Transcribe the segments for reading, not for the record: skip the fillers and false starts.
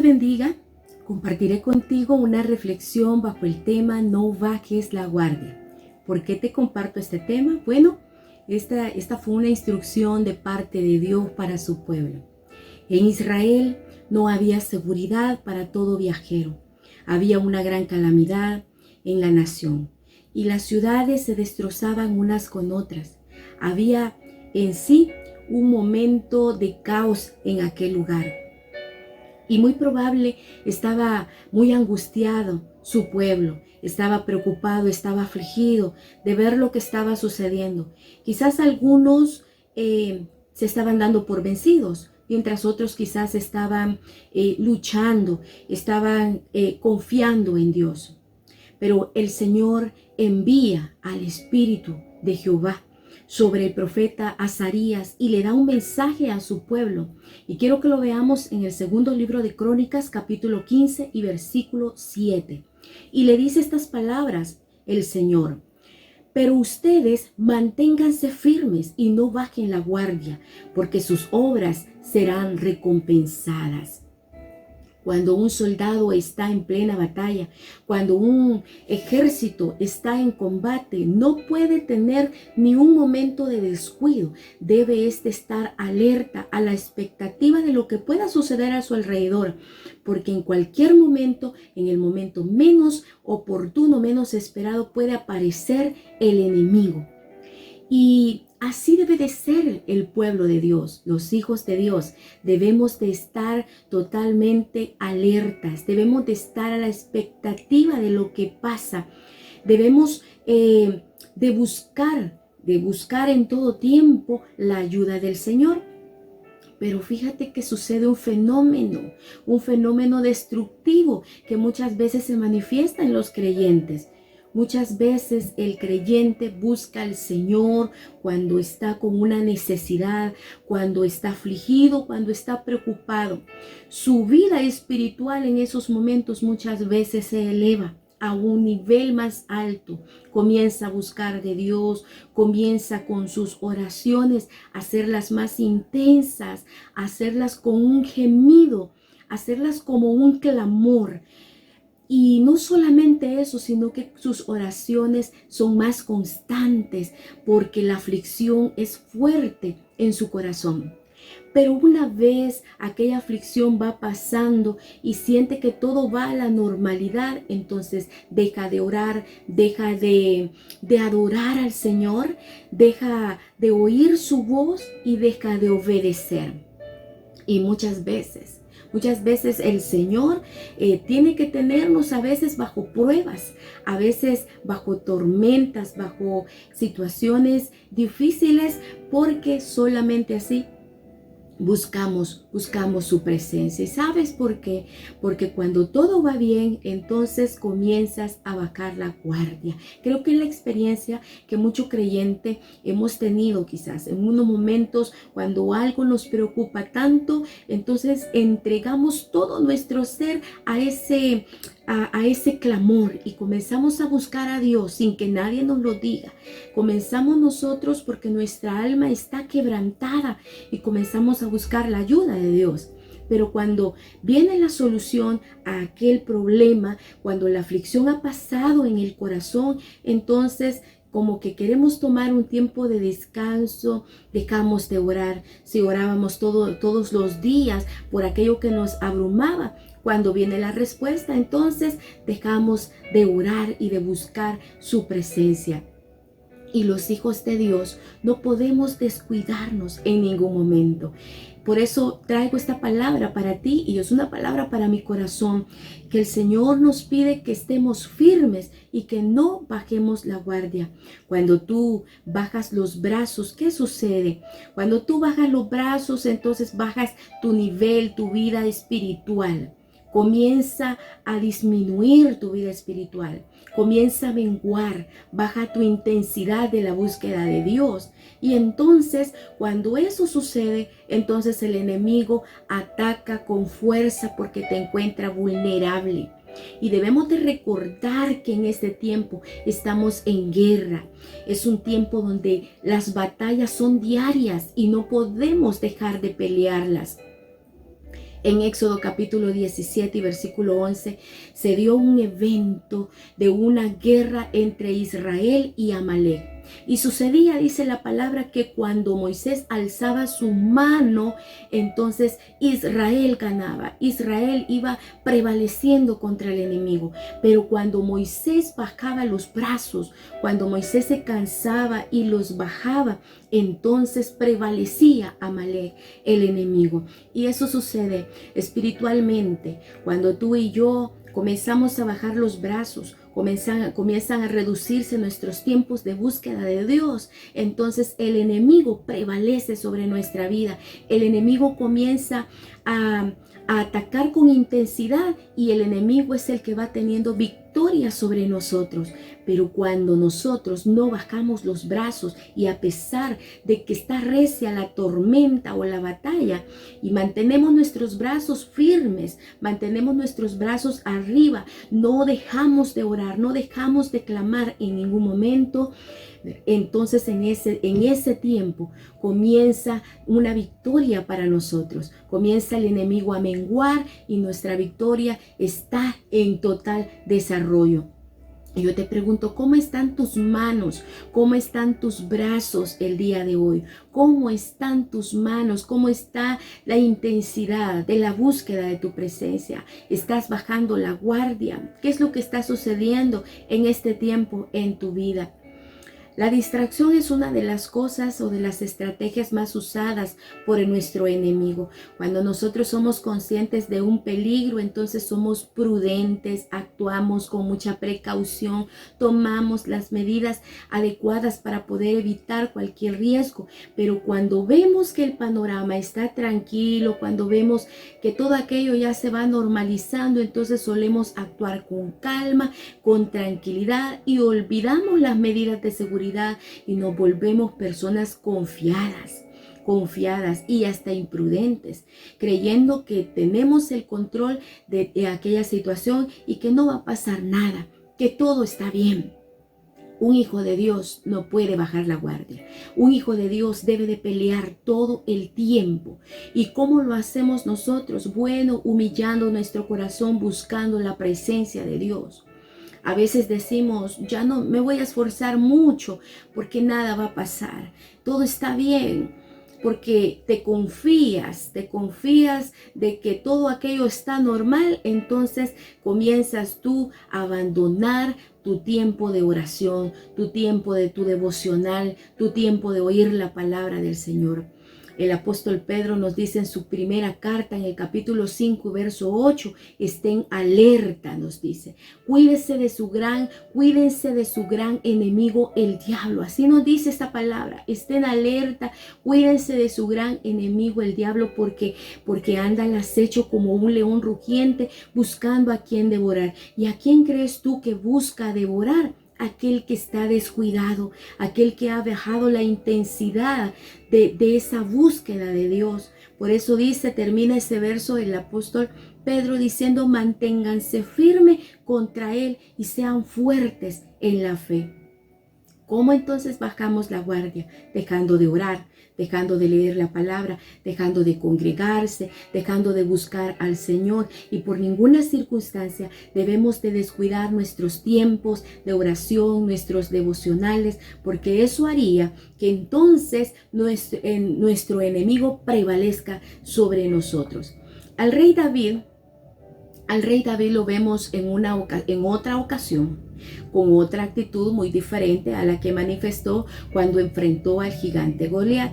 bendiga. Compartiré contigo una reflexión bajo el tema No bajes la guardia. ¿Por qué te comparto este tema? Bueno, esta fue una instrucción de parte de Dios para su pueblo. En Israel no había seguridad para todo viajero. Había una gran calamidad en la nación y las ciudades se destrozaban unas con otras. Había en sí un momento de caos en aquel lugar. Y muy probable estaba muy angustiado su pueblo, estaba preocupado, estaba afligido de ver lo que estaba sucediendo. Quizás algunos se estaban dando por vencidos, mientras otros quizás estaban luchando, estaban confiando en Dios. Pero el Señor envía al Espíritu de Jehová sobre el profeta Azarías y le da un mensaje a su pueblo. Y quiero que lo veamos en el segundo libro de Crónicas, capítulo 15 y versículo 7. Y le dice estas palabras el Señor: pero ustedes manténganse firmes y no bajen la guardia, porque sus obras serán recompensadas. Cuando un soldado está en plena batalla, cuando un ejército está en combate, no puede tener ni un momento de descuido. Debe estar alerta a la expectativa de lo que pueda suceder a su alrededor, porque en cualquier momento, en el momento menos oportuno, menos esperado, puede aparecer el enemigo. Y así debe de ser el pueblo de Dios, los hijos de Dios. Debemos de estar totalmente alertas, debemos de estar a la expectativa de lo que pasa. Debemos de buscar en todo tiempo la ayuda del Señor. Pero fíjate que sucede un fenómeno destructivo que muchas veces se manifiesta en los creyentes. Muchas veces el creyente busca al Señor cuando está con una necesidad, cuando está afligido, cuando está preocupado. Su vida espiritual en esos momentos muchas veces se eleva a un nivel más alto. Comienza a buscar de Dios, comienza con sus oraciones a hacerlas más intensas, a hacerlas con un gemido, a hacerlas como un clamor. Y no solamente eso, sino que sus oraciones son más constantes porque la aflicción es fuerte en su corazón. Pero una vez aquella aflicción va pasando y siente que todo va a la normalidad, entonces deja de orar, deja de adorar al Señor, deja de oír su voz y deja de obedecer. Y muchas veces el Señor tiene que tenernos a veces bajo pruebas, a veces bajo tormentas, bajo situaciones difíciles, porque solamente así buscamos su presencia. ¿Y sabes por qué? Porque cuando todo va bien, entonces comienzas a bajar la guardia. Creo que es la experiencia que mucho creyente hemos tenido quizás en unos momentos cuando algo nos preocupa tanto, entonces entregamos todo nuestro ser a ese clamor y comenzamos a buscar a Dios sin que nadie nos lo diga. Comenzamos nosotros porque nuestra alma está quebrantada y comenzamos a buscar la ayuda de Dios. Pero cuando viene la solución a aquel problema, cuando la aflicción ha pasado en el corazón, entonces como que queremos tomar un tiempo de descanso, dejamos de orar. Si orábamos todos los días por aquello que nos abrumaba, cuando viene la respuesta, entonces dejamos de orar y de buscar su presencia. Y los hijos de Dios no podemos descuidarnos en ningún momento. Por eso traigo esta palabra para ti y es una palabra para mi corazón, que el Señor nos pide que estemos firmes y que no bajemos la guardia. Cuando tú bajas los brazos, ¿qué sucede? Cuando tú bajas los brazos, entonces bajas tu nivel, tu vida espiritual. Comienza a disminuir tu vida espiritual, comienza a menguar, baja tu intensidad de la búsqueda de Dios. Y entonces, cuando eso sucede, entonces el enemigo ataca con fuerza porque te encuentra vulnerable. Y debemos de recordar que en este tiempo estamos en guerra. Es un tiempo donde las batallas son diarias y no podemos dejar de pelearlas. En Éxodo capítulo 17 y versículo 11 se dio un evento de una guerra entre Israel y Amalek. Y sucedía, dice la palabra, que cuando Moisés alzaba su mano, entonces Israel ganaba. Israel iba prevaleciendo contra el enemigo. Pero cuando Moisés bajaba los brazos, cuando Moisés se cansaba y los bajaba, entonces prevalecía Amalek, el enemigo. Y eso sucede espiritualmente cuando tú y yo comenzamos a bajar los brazos, comienzan a reducirse nuestros tiempos de búsqueda de Dios. Entonces el enemigo prevalece sobre nuestra vida. El enemigo comienza a atacar con intensidad y el enemigo es el que va teniendo victoria sobre nosotros. Pero cuando nosotros no bajamos los brazos y a pesar de que está recia la tormenta o la batalla y mantenemos nuestros brazos firmes, mantenemos nuestros brazos arriba, no dejamos de orar, no dejamos de clamar en ningún momento, entonces en ese tiempo comienza una victoria para nosotros. Comienza el enemigo a menguar y nuestra victoria está en total desarrollo. Y yo te pregunto, ¿cómo están tus manos? ¿Cómo están tus brazos el día de hoy? ¿Cómo están tus manos? ¿Cómo está la intensidad de la búsqueda de tu presencia? ¿Estás bajando la guardia? ¿Qué es lo que está sucediendo en este tiempo en tu vida? La distracción es una de las cosas o de las estrategias más usadas por nuestro enemigo. Cuando nosotros somos conscientes de un peligro, entonces somos prudentes, actuamos con mucha precaución, tomamos las medidas adecuadas para poder evitar cualquier riesgo. Pero cuando vemos que el panorama está tranquilo, cuando vemos que todo aquello ya se va normalizando, entonces solemos actuar con calma, con tranquilidad y olvidamos las medidas de seguridad y nos volvemos personas confiadas y hasta imprudentes, creyendo que tenemos el control de aquella situación y que no va a pasar nada, que todo está bien. Un hijo de Dios no puede bajar la guardia. Un hijo de Dios debe de pelear todo el tiempo. ¿Y cómo lo hacemos nosotros? Bueno, humillando nuestro corazón, buscando la presencia de Dios. A veces decimos, ya no me voy a esforzar mucho porque nada va a pasar. Todo está bien porque te confías de que todo aquello está normal. Entonces comienzas tú a abandonar tu tiempo de oración, tu tiempo de tu devocional, tu tiempo de oír la palabra del Señor. El apóstol Pedro nos dice en su primera carta, en el capítulo 5, verso 8, estén alerta, nos dice. Cuídense de su gran enemigo, el diablo. Así nos dice esta palabra. Estén alerta, cuídense de su gran enemigo, el diablo, porque anda al acecho como un león rugiente, buscando a quien devorar. ¿Y a quién crees tú que busca devorar? Aquel que está descuidado, aquel que ha bajado la intensidad de esa búsqueda de Dios. Por eso termina ese verso el apóstol Pedro diciendo, manténganse firmes contra él y sean fuertes en la fe. ¿Cómo entonces bajamos la guardia? Dejando de orar, dejando de leer la palabra, dejando de congregarse, dejando de buscar al Señor. Y por ninguna circunstancia debemos de descuidar nuestros tiempos de oración, nuestros devocionales, porque eso haría que entonces nuestro enemigo prevalezca sobre nosotros. Al rey David lo vemos en otra ocasión, con otra actitud muy diferente a la que manifestó cuando enfrentó al gigante Goliat.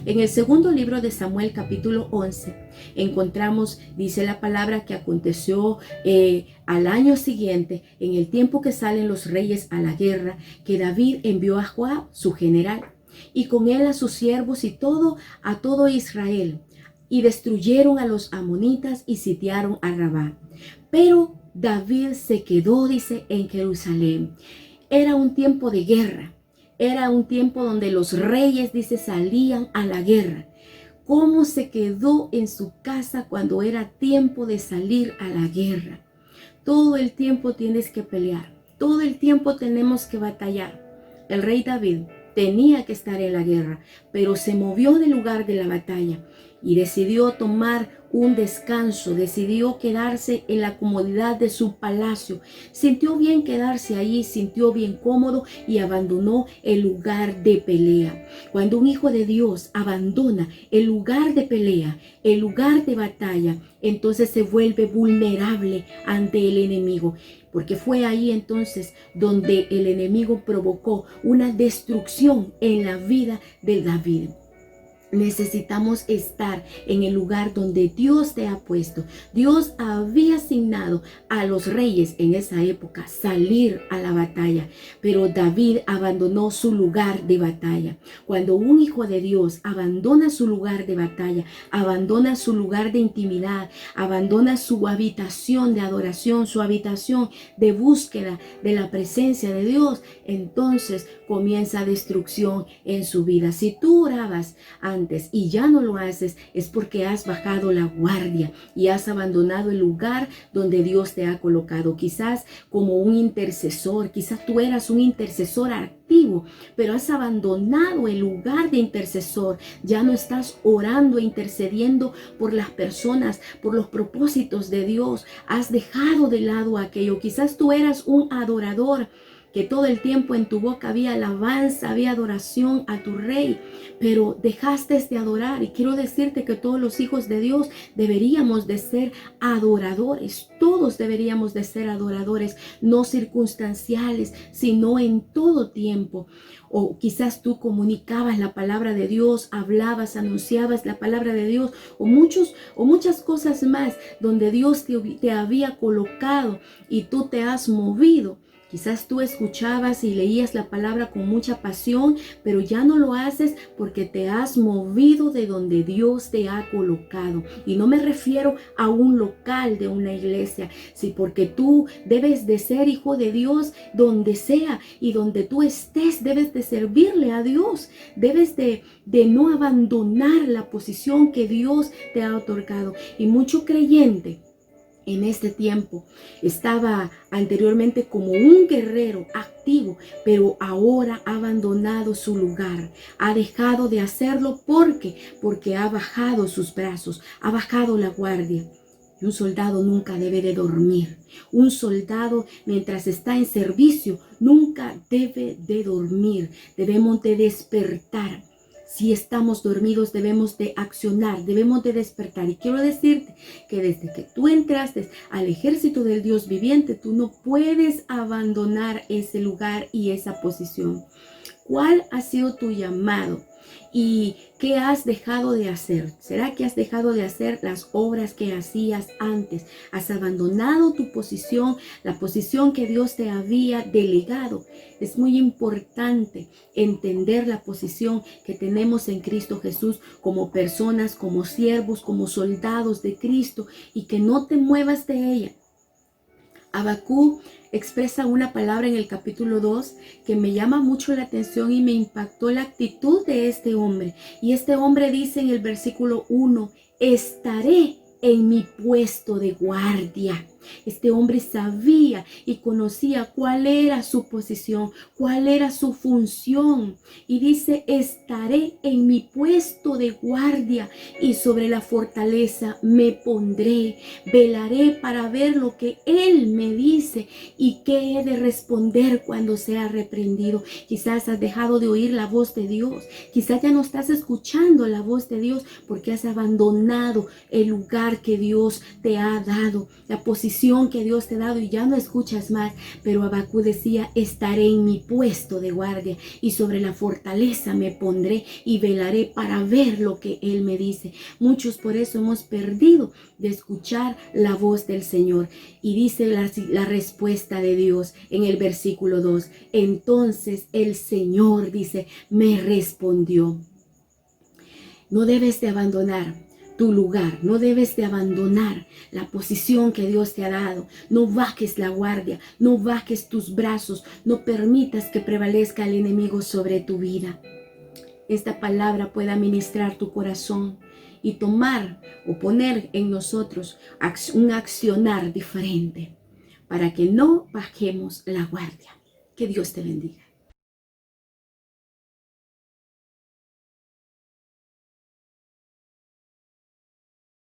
En el segundo libro de Samuel, capítulo 11, encontramos, dice la palabra, que aconteció al año siguiente, en el tiempo que salen los reyes a la guerra, que David envió a Joab, su general, y con él a sus siervos y a todo Israel, y destruyeron a los amonitas y sitiaron a Rabá. Pero David se quedó, dice, en Jerusalén. Era un tiempo de guerra. Era un tiempo donde los reyes, dice, salían a la guerra. ¿Cómo se quedó en su casa cuando era tiempo de salir a la guerra? Todo el tiempo tienes que pelear. Todo el tiempo tenemos que batallar. El rey David tenía que estar en la guerra, pero se movió del lugar de la batalla y decidió tomar un descanso, decidió quedarse en la comodidad de su palacio. Sintió bien quedarse ahí, sintió bien cómodo y abandonó el lugar de pelea. Cuando un hijo de Dios abandona el lugar de pelea, el lugar de batalla, entonces se vuelve vulnerable ante el enemigo. Porque fue ahí entonces donde el enemigo provocó una destrucción en la vida de David. Necesitamos estar en el lugar donde Dios te ha puesto. Dios había asignado a los reyes en esa época salir a la batalla, pero David abandonó su lugar de batalla. Cuando un hijo de Dios abandona su lugar de batalla, abandona su lugar de intimidad, abandona su habitación de adoración, su habitación de búsqueda de la presencia de Dios, entonces comienza destrucción en su vida. Si tú orabas antes y ya no lo haces, es porque has bajado la guardia y has abandonado el lugar donde Dios te ha colocado. Quizás como un intercesor, quizás tú eras un intercesor activo, pero has abandonado el lugar de intercesor. Ya no estás orando e intercediendo por las personas, por los propósitos de Dios. Has dejado de lado aquello. Quizás tú eras un adorador, que todo el tiempo en tu boca había alabanza, había adoración a tu rey, pero dejaste de adorar. Y quiero decirte que todos los hijos de Dios deberíamos de ser adoradores. Todos deberíamos de ser adoradores, no circunstanciales, sino en todo tiempo. O quizás tú comunicabas la palabra de Dios, hablabas, anunciabas la palabra de Dios, o muchas cosas más donde Dios te había colocado y tú te has movido. Quizás tú escuchabas y leías la palabra con mucha pasión, pero ya no lo haces porque te has movido de donde Dios te ha colocado. Y no me refiero a un local de una iglesia, sí, porque tú debes de ser hijo de Dios donde sea y donde tú estés, debes de servirle a Dios. Debes de no abandonar la posición que Dios te ha otorgado. Y mucho creyente en este tiempo estaba anteriormente como un guerrero activo, pero ahora ha abandonado su lugar, ha dejado de hacerlo porque ha bajado sus brazos, ha bajado la guardia. Y un soldado nunca debe de dormir. Un soldado, mientras está en servicio, nunca debe de dormir. Debemos de despertar. Si estamos dormidos, debemos de accionar, debemos de despertar. Y quiero decirte que desde que tú entraste al ejército del Dios viviente, tú no puedes abandonar ese lugar y esa posición. ¿Cuál ha sido tu llamado? ¿Y qué has dejado de hacer? ¿Será que has dejado de hacer las obras que hacías antes? ¿Has abandonado tu posición, la posición que Dios te había delegado? Es muy importante entender la posición que tenemos en Cristo Jesús como personas, como siervos, como soldados de Cristo, y que no te muevas de ella. Habacuc expresa una palabra en el capítulo 2 que me llama mucho la atención y me impactó la actitud de este hombre. Y este hombre dice en el versículo 1, estaré en mi puesto de guardia. Este hombre sabía y conocía cuál era su posición, cuál era su función. Y dice, estaré en mi puesto de guardia y sobre la fortaleza me pondré. Velaré para ver lo que Él me dice y qué he de responder cuando sea reprendido. Quizás has dejado de oír la voz de Dios. Quizás ya no estás escuchando la voz de Dios porque has abandonado el lugar que Dios te ha dado, la posición que Dios te ha dado, y ya no escuchas más. Pero Habacuc decía, estaré en mi puesto de guardia y sobre la fortaleza me pondré y velaré para ver lo que Él me dice. Muchos por eso hemos perdido de escuchar la voz del Señor. Y dice la respuesta de Dios en el versículo 2. Entonces el Señor dice, me respondió. No debes de abandonar tu lugar, no debes de abandonar la posición que Dios te ha dado. No bajes la guardia, no bajes tus brazos, no permitas que prevalezca el enemigo sobre tu vida. Esta palabra pueda ministrar tu corazón y tomar o poner en nosotros un accionar diferente para que no bajemos la guardia. Que Dios te bendiga.